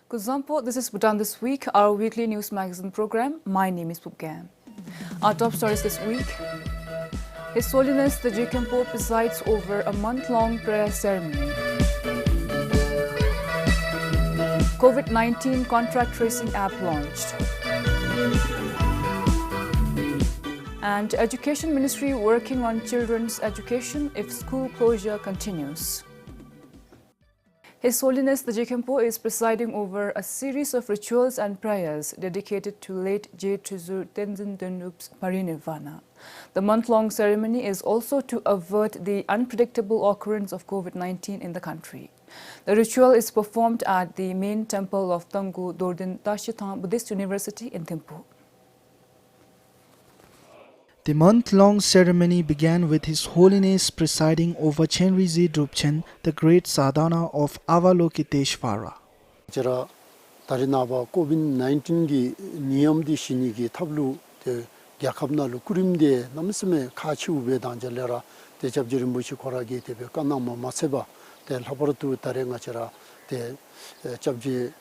Kuzampo, this is Bhutan This Week, our weekly news magazine program. My name is Pupgan. Our top stories this week. His Holiness the Jikempo presides over a month-long prayer ceremony. COVID-19 contract tracing app launched. And Education Ministry working on children's education if school closure continues. His Holiness the Jikempo is presiding over a series of rituals and prayers dedicated to late J. Tuzur Tenzin Denup's parinirvana. The month-long ceremony is also to avert the unpredictable occurrence of COVID-19 in the country. The ritual is performed at the main temple of Tangu Dordin Dashitan Buddhist University in Thimphu. The month-long ceremony began with His Holiness presiding over Chenrizi Drupchen, the great sadhana of Avalokiteshvara. Jara Tarinaba COVID-19 gi niyam di shini gi tablu de gyakabna lu kurimde namsme kachi ube danjalera de jabjiri mushi koragi tebe kanama maseba de laboratu tarenga jara de jabji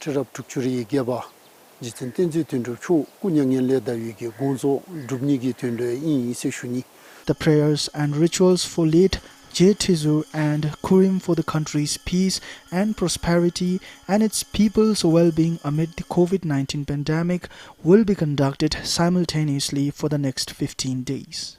tirap tukchuri geba. The prayers and rituals for late J. Tizur and Kurim for the country's peace and prosperity and its people's well-being amid the COVID-19 pandemic will be conducted simultaneously for the next 15 days.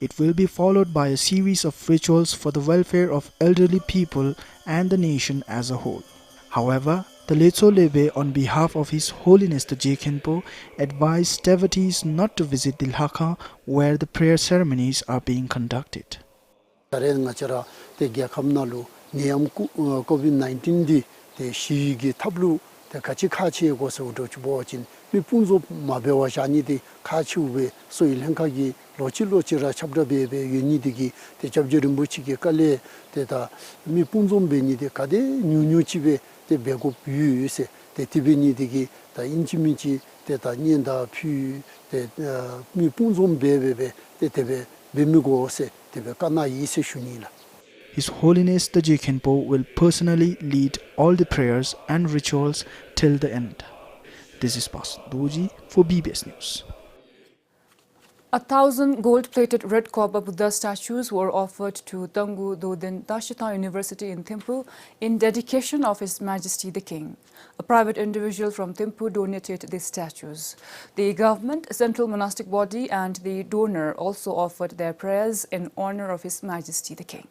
It will be followed by a series of rituals for the welfare of elderly people and the nation as a whole. However, the Letso Lebe, on behalf of His Holiness the Jikempo, advised devotees not to visit Dilhaka, where the prayer ceremonies are being conducted. COVID-19 di shigi tablu the kachi kachi gosa udoch bochin mi punzo mabewa shani di kachi ube so ilhankagi lochi ra chabda bebe yuni digi te chabjirimbuchi ge kale te da mi punzo beni de kade nyunyu chibe te bego yu se te tibeni digi da inchimichi te da nyenda pyu te mi punzo bebe te tebe bemigo se tebe kana yise shunila. His Holiness the Jikempo will personally lead all the prayers and rituals till the end. This is Pastor Doji for BBS News. 1,000 gold-plated red Koba Buddha statues were offered to Tangu Dodin Dashita University in Thimphu in dedication of His Majesty the King. A private individual from Thimphu donated these statues. The government, central monastic body and the donor also offered their prayers in honor of His Majesty the King.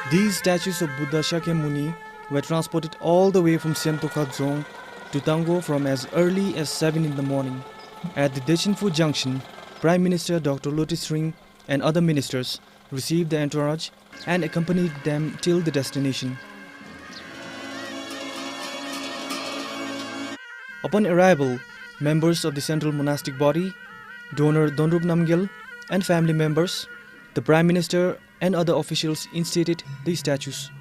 These statues of Buddha Shakyamuni were transported all the way from Siamtoka Zone to Tango from as early as 7 in the morning. At the Dechinfu Junction, Prime Minister Dr. Lotus Ring and other ministers received the entourage and accompanied them till the destination. Upon arrival, members of the central monastic body, donor Dondrup Namgyal and family members, the Prime Minister and other officials instated the statues.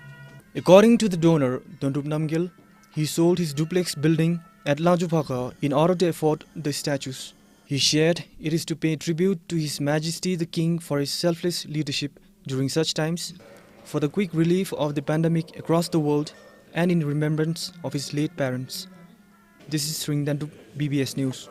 According to the donor, Dondrup Namgyal, he sold his duplex building at Lajupaka in order to afford the statues. He shared it is to pay tribute to His Majesty the King for his selfless leadership during such times, for the quick relief of the pandemic across the world, and in remembrance of his late parents. This is Sringdandup, BBS News.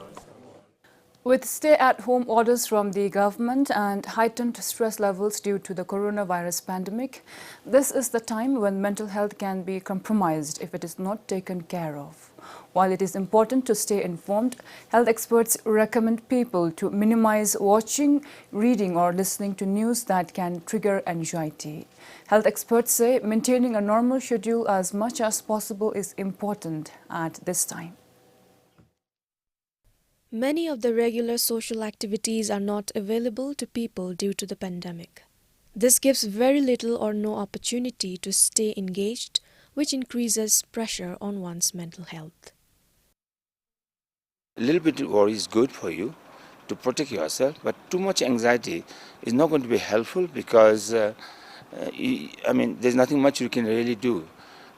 With stay-at-home orders from the government and heightened stress levels due to the coronavirus pandemic, this is the time when mental health can be compromised if it is not taken care of. While it is important to stay informed, health experts recommend people to minimize watching, reading or listening to news that can trigger anxiety. Health experts say maintaining a normal schedule as much as possible is important at this time. Many of the regular social activities are not available to people due to the pandemic. This gives very little or no opportunity to stay engaged, which increases pressure on one's mental health. A little bit of worry is good for you to protect yourself, but too much anxiety is not going to be helpful because, there's nothing much you can really do.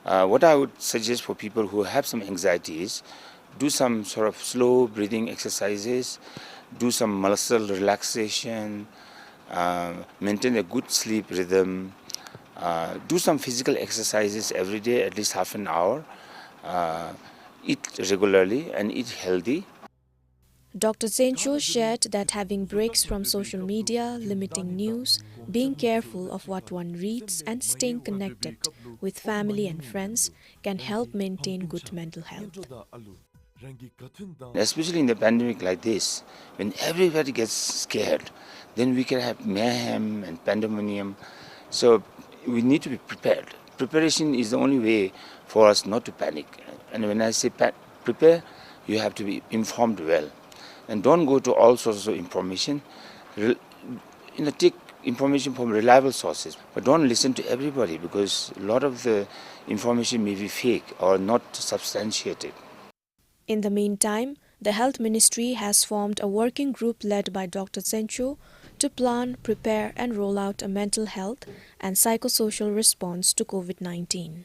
What I would suggest for people who have some anxiety is do some sort of slow breathing exercises, do some muscle relaxation, maintain a good sleep rhythm, do some physical exercises every day, at least half an hour, eat regularly and eat healthy. Dr. Zencho shared that having breaks from social media, limiting news, being careful of what one reads, and staying connected with family and friends can help maintain good mental health. Especially in the pandemic like this, when everybody gets scared, then we can have mayhem and pandemonium. So we need to be prepared. Preparation is the only way for us not to panic. And when I say prepare, you have to be informed well. And don't go to all sources of information. Take information from reliable sources, but don't listen to everybody, because a lot of the information may be fake or not substantiated. In the meantime, the Health Ministry has formed a working group led by Dr. Zencho to plan, prepare and roll out a mental health and psychosocial response to COVID-19.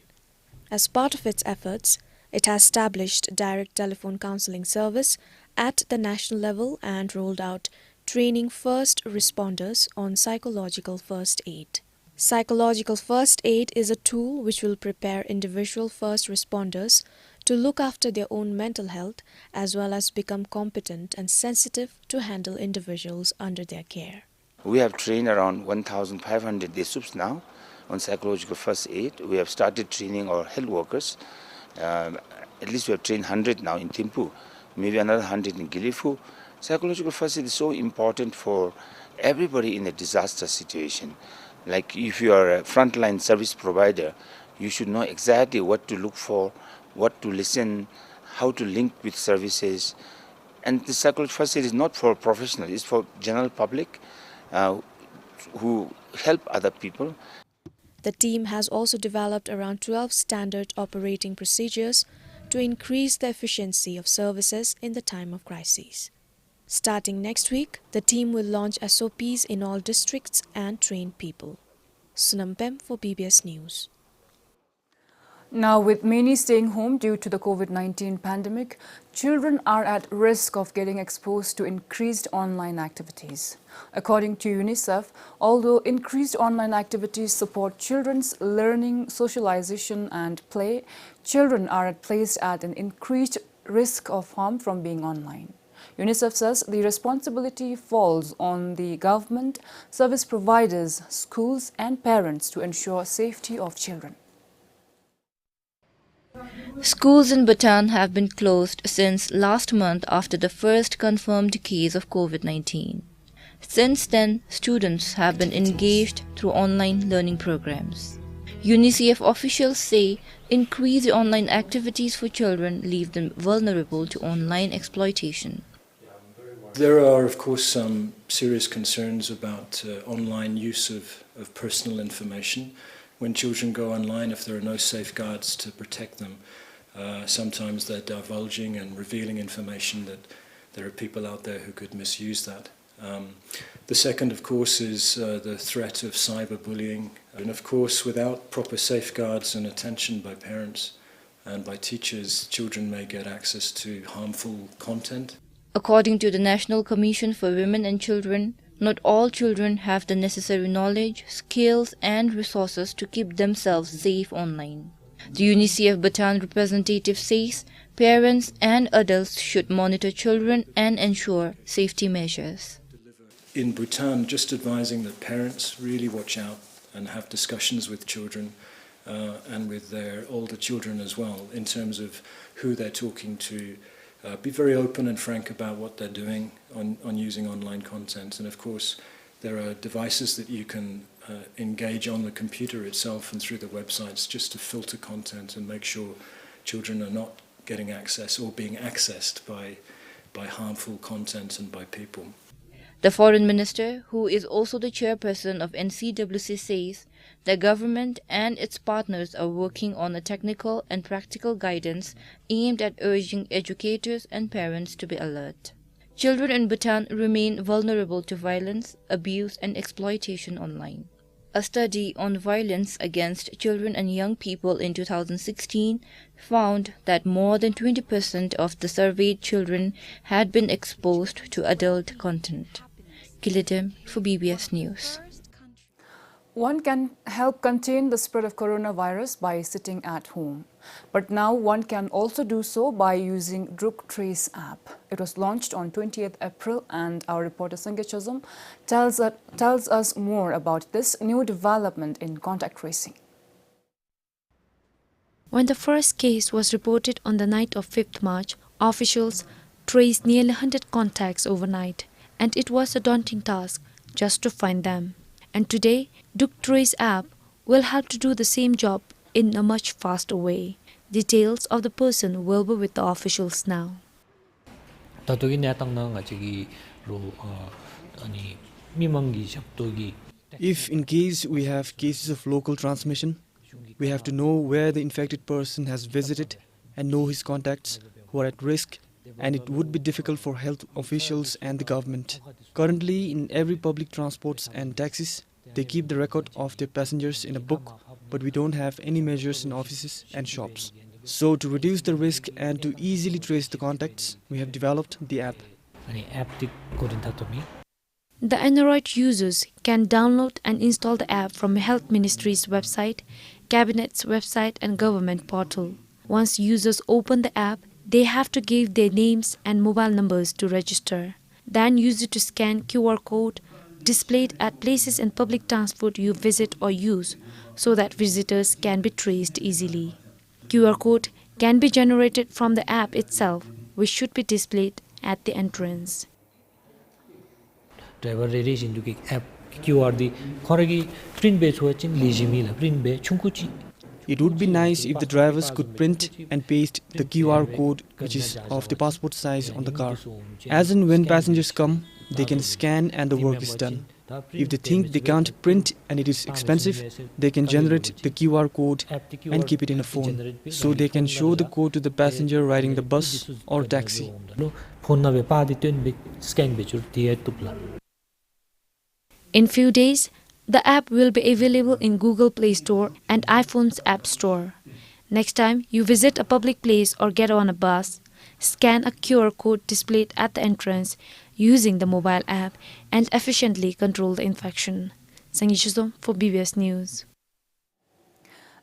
As part of its efforts, it has established direct telephone counseling service at the national level and rolled out training first responders on psychological first aid. Psychological first aid is a tool which will prepare individual first responders to look after their own mental health as well as become competent and sensitive to handle individuals under their care. We have trained around 1,500 DSUPs now on psychological first aid. We have started training our health workers. At least we have trained 100 now in Thimphu, maybe another 100 in Gilifu. Psychological first aid is so important for everybody in a disaster situation. Like if you are a frontline service provider, you should know exactly what to look for, what to listen, how to link with services. And the psychological first aid is not for professionals, it's for general public who help other people. The team has also developed around 12 standard operating procedures to increase the efficiency of services in the time of crises. Starting next week, the team will launch SOPs in all districts and train people. Sunam Pem for PBS News. Now, with many staying home due to the COVID-19 pandemic, children are at risk of getting exposed to increased online activities. According to UNICEF, although increased online activities support children's learning, socialization and play, children are placed at an increased risk of harm from being online. UNICEF says the responsibility falls on the government, service providers, schools and parents to ensure safety of children. Schools in Bhutan have been closed since last month after the first confirmed case of COVID-19. Since then, students have been engaged through online learning programs. UNICEF officials say increased online activities for children leave them vulnerable to online exploitation. There are, of course, some serious concerns about online use of personal information. When children go online, if there are no safeguards to protect them, sometimes they're divulging and revealing information that there are people out there who could misuse that. The second, of course, is the threat of cyberbullying. And of course, without proper safeguards and attention by parents and by teachers, children may get access to harmful content. According to the National Commission for Women and Children, not all children have the necessary knowledge, skills and resources to keep themselves safe online. The UNICEF Bhutan representative says parents and adults should monitor children and ensure safety measures. In Bhutan, just advising that parents really watch out and have discussions with children and with their older children as well in terms of who they're talking to. Be very open and frank about what they're doing on using online content. And of course, there are devices that you can engage on the computer itself and through the websites just to filter content and make sure children are not getting access or being accessed by harmful content and by people. The Foreign Minister, who is also the chairperson of NCWC, says the government and its partners are working on a technical and practical guidance aimed at urging educators and parents to be alert. Children in Bhutan remain vulnerable to violence, abuse and exploitation online. A study on violence against children and young people in 2016 found that more than 20% of the surveyed children had been exposed to adult content. Kiladem for BBS News. One can help contain the spread of coronavirus by sitting at home. But now one can also do so by using Druk Trace app. It was launched on 20th April and our reporter Sangeet Chazum tells us more about this new development in contact tracing. When the first case was reported on the night of 5th March, officials traced nearly 100 contacts overnight, and it was a daunting task just to find them. And today, Druk Trace app will help to do the same job in a much faster way. Details of the person will be with the officials now. If in case we have cases of local transmission, we have to know where the infected person has visited and know his contacts who are at risk, and it would be difficult for health officials and the government. Currently, in every public transports and taxis, they keep the record of their passengers in a book, but we don't have any measures in offices and shops. So to reduce the risk and to easily trace the contacts, we have developed the app. The Android users can download and install the app from Health Ministry's website, Cabinet's website and government portal. Once users open the app, they have to give their names and mobile numbers to register. Then use it to scan QR code displayed at places in public transport you visit or use, so that visitors can be traced easily. QR code can be generated from the app itself, which should be displayed at the entrance. Driver relation to app QR the corregi print be watching lijimi la print be chunkuchi. It would be nice if the drivers could print and paste the QR code which is of the passport size on the car. As and when passengers come, they can scan and the work is done. If they think they can't print and it is expensive, they can generate the QR code and keep it in a phone, so they can show the code to the passenger riding the bus or taxi. In few days, the app will be available in Google Play Store and iPhone's App Store. Next time you visit a public place or get on a bus, scan a QR code displayed at the entrance using the mobile app and efficiently control the infection. Sangeet Chazum for BBS News.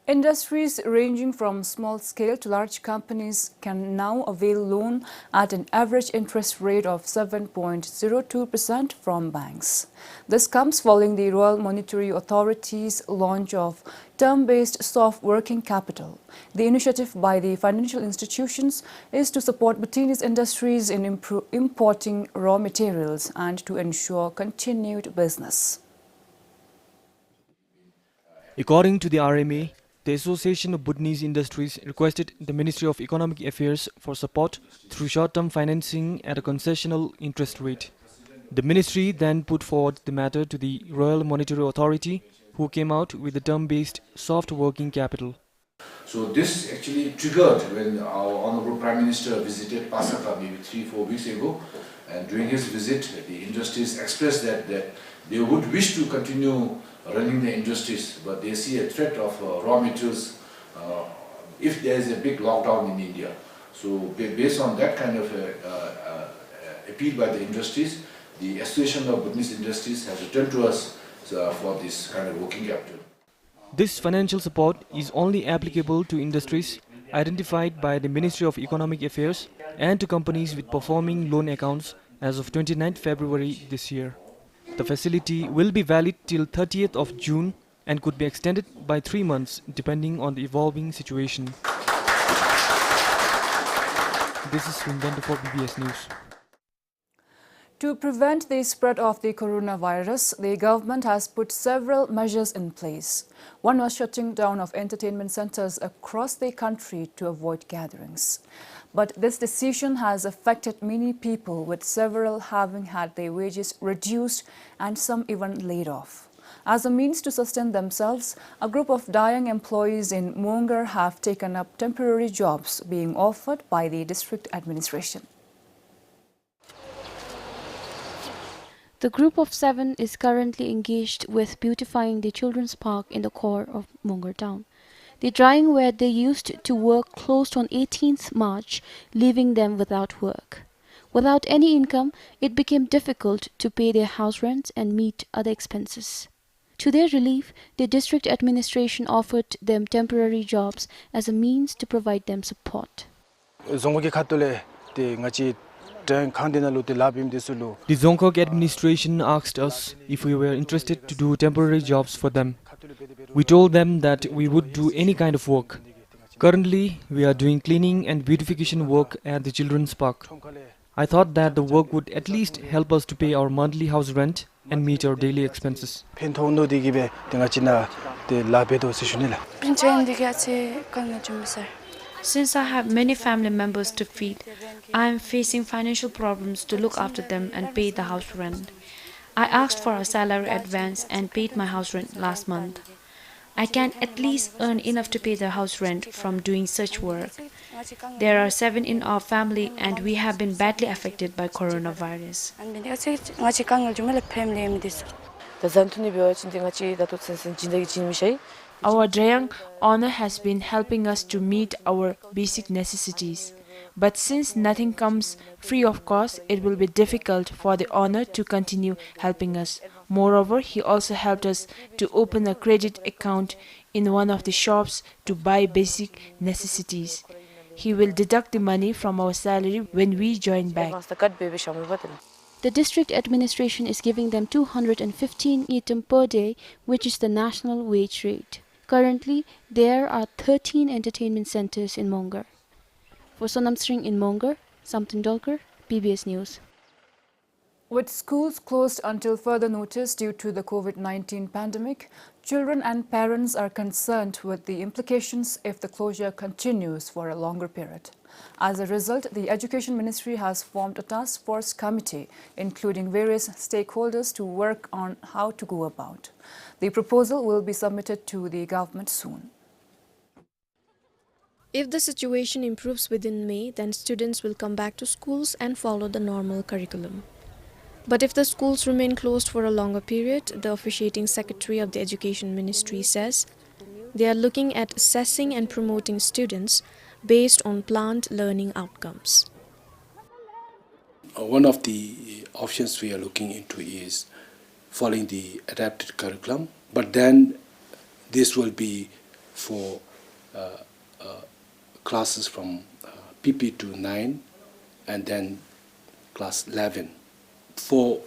Industries ranging from small scale to large companies can now avail loan at an average interest rate of 7.02% from banks. This comes following the Royal Monetary Authority's launch of term-based soft working capital. The initiative by the financial institutions is to support Bhutanese industries in importing raw materials and to ensure continued business. According to the RMA, the Association of Bhutanese Industries requested the Ministry of Economic Affairs for support through short-term financing at a concessional interest rate. The ministry then put forward the matter to the Royal Monetary Authority, who came out with the term-based soft working capital. So this actually triggered when our Honorable Prime Minister visited Pasaka maybe 3-4 weeks ago, and during his visit the industries expressed that they would wish to continue running the industries, but they see a threat of raw materials if there is a big lockdown in India. So based on that kind of appeal by the industries, the Association of Bhutanese Industries has returned to us for this kind of working capital. This financial support is only applicable to industries identified by the Ministry of Economic Affairs and to companies with performing loan accounts as of 29th February this year. The facility will be valid till 30th of June and could be extended by 3 months depending on the evolving situation. This is Swindon for BBS News. To prevent the spread of the coronavirus, the government has put several measures in place. One was shutting down of entertainment centers across the country to avoid gatherings. But this decision has affected many people, with several having had their wages reduced and some even laid off. As a means to sustain themselves, a group of dying employees in Munger have taken up temporary jobs being offered by the district administration. The group of 7 is currently engaged with beautifying the children's park in the core of Munger town. The drying where they used to work closed on 18th March, leaving them without work. Without any income, it became difficult to pay their house rents and meet other expenses. To their relief, the district administration offered them temporary jobs as a means to provide them support. The Zongkok administration asked us if we were interested to do temporary jobs for them. We told them that we would do any kind of work. Currently, we are doing cleaning and beautification work at the children's park. I thought that the work would at least help us to pay our monthly house rent and meet our daily expenses. Since I have many family members to feed, I am facing financial problems to look after them and pay the house rent. I asked for a salary advance and paid my house rent last month. I can at least earn enough to pay the house rent from doing such work. There are 7 in our family and we have been badly affected by coronavirus. Our Drayang owner has been helping us to meet our basic necessities. But since nothing comes free of cost, it will be difficult for the owner to continue helping us. Moreover, he also helped us to open a credit account in one of the shops to buy basic necessities. He will deduct the money from our salary when we join back. The district administration is giving them 215 item per day, which is the national wage rate. Currently, there are 13 entertainment centers in Mongar. For Sonam Sring in Mongar, Samtin Dolkar, PBS News. With schools closed until further notice due to the COVID-19 pandemic, children and parents are concerned with the implications if the closure continues for a longer period. As a result, the Education Ministry has formed a task force committee, including various stakeholders, to work on how to go about. The proposal will be submitted to the government soon. If the situation improves within May, then students will come back to schools and follow the normal curriculum. But if the schools remain closed for a longer period, the officiating secretary of the Education Ministry says they are looking at assessing and promoting students based on planned learning outcomes. One of the options we are looking into is following the adapted curriculum, but then this will be for classes from PP to 9 and then class 11. For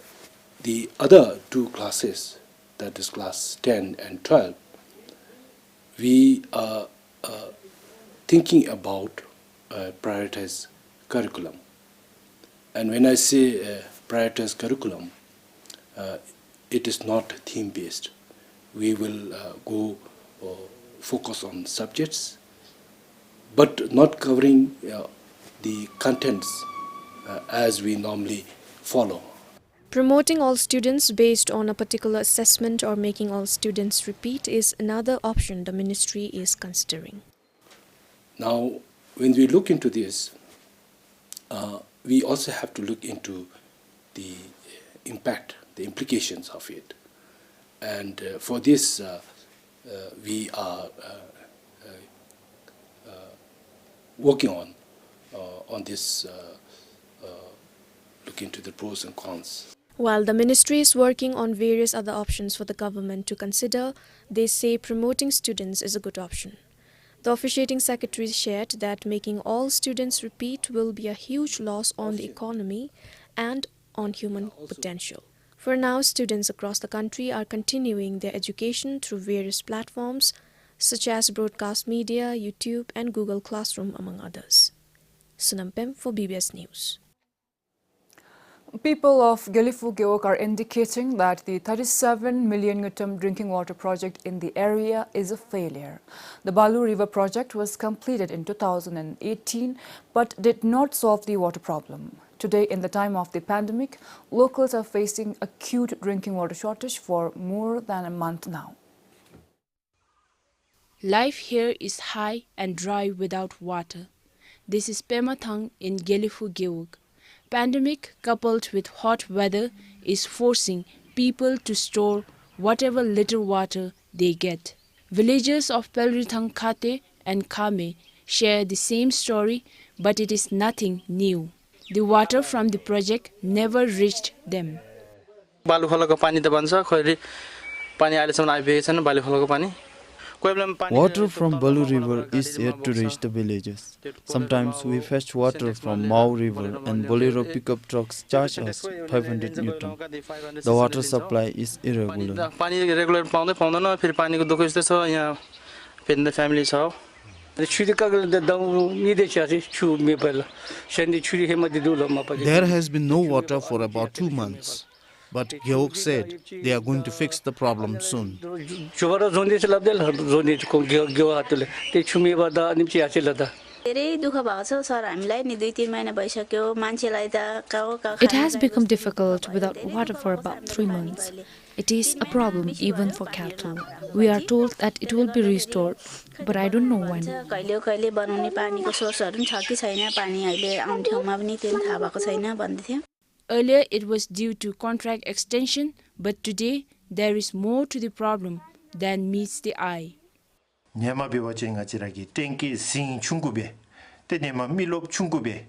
the other 2 classes, that is class 10 and 12, we are thinking about prioritized curriculum. And when I say prioritized curriculum, it is not theme-based. We will go focus on subjects, but not covering the contents as we normally follow. Promoting all students based on a particular assessment or making all students repeat is another option the ministry is considering. Now, when we look into this, we also have to look into the impact, the implications of it. And for this, we are working on this, look into the pros and cons. While the ministry is working on various other options for the government to consider, they say promoting students is a good option. The officiating secretary shared that making all students repeat will be a huge loss on the economy and on human potential. For now, students across the country are continuing their education through various platforms such as broadcast media, YouTube and Google Classroom, among others. Sunam Pem for BBS News. People of Gelifu Geok are indicating that the 37 million ngutam drinking water project in the area is a failure. The Balu River project was completed in 2018 but did not solve the water problem. Today, in the time of the pandemic, locals are facing acute drinking water shortage for more than a month now. Life here is high and dry without water. This is Pemathang in Gelifu Geok. Pandemic coupled with hot weather is forcing people to store whatever little water they get. Villagers of Pelrithang Khate and Khame share the same story, but it is nothing new. the water from the project never reached them. बालुखोलाको पानी त बन्छ खैरी पानी अहिलेसम्म आइपुगेको छैन बालुखोलाको पानी Water from Balu River is yet to reach the villages. Sometimes we fetch water from Mau River and Bolero pickup trucks charge us 500 Newton. The water supply is irregular. पानी regular पाउँदैन फेरि पानीको दुःख यस्तो छ यहाँ फेरि फ्यामिली छ There has been no water for about 2 months. But Geok said they are going to fix the problem soon. It has become difficult without water for about 3 months. It is a problem even for cattle. We are told that it will be restored, but I don't know when. Earlier it was due to contract extension, but today there is more to the problem than meets the eye. Nyama be watching achiragi tenki sing chungube te nyama milop chungube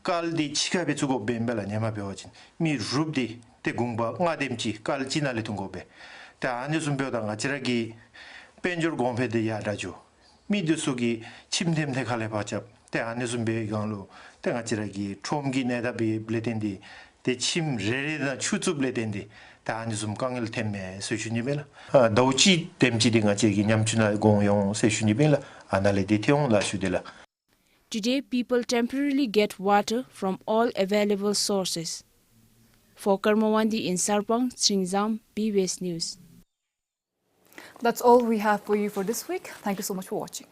kal di chika be chugo bembela nyama be watching mi rubdi te gungba ngademchi kal chinale tungobe ta anyusum beoda achiragi penjor gomfe de ya rajo mi dusugi chimdem de khale bachap te anyusum be ganglo te achiragi chomgi neda be bletendi te chim rereda chutuble dendi ta anyusum kangel temme soshunibela dauchi temjidinga chegi nyamchuna gongyong soshunibela anale detyong la shudela. Today people temporarily get water from all available sources. For Karmawandi in Sarpang, Sringzam, BBS News. That's all we have for you for this week. Thank you so much for watching.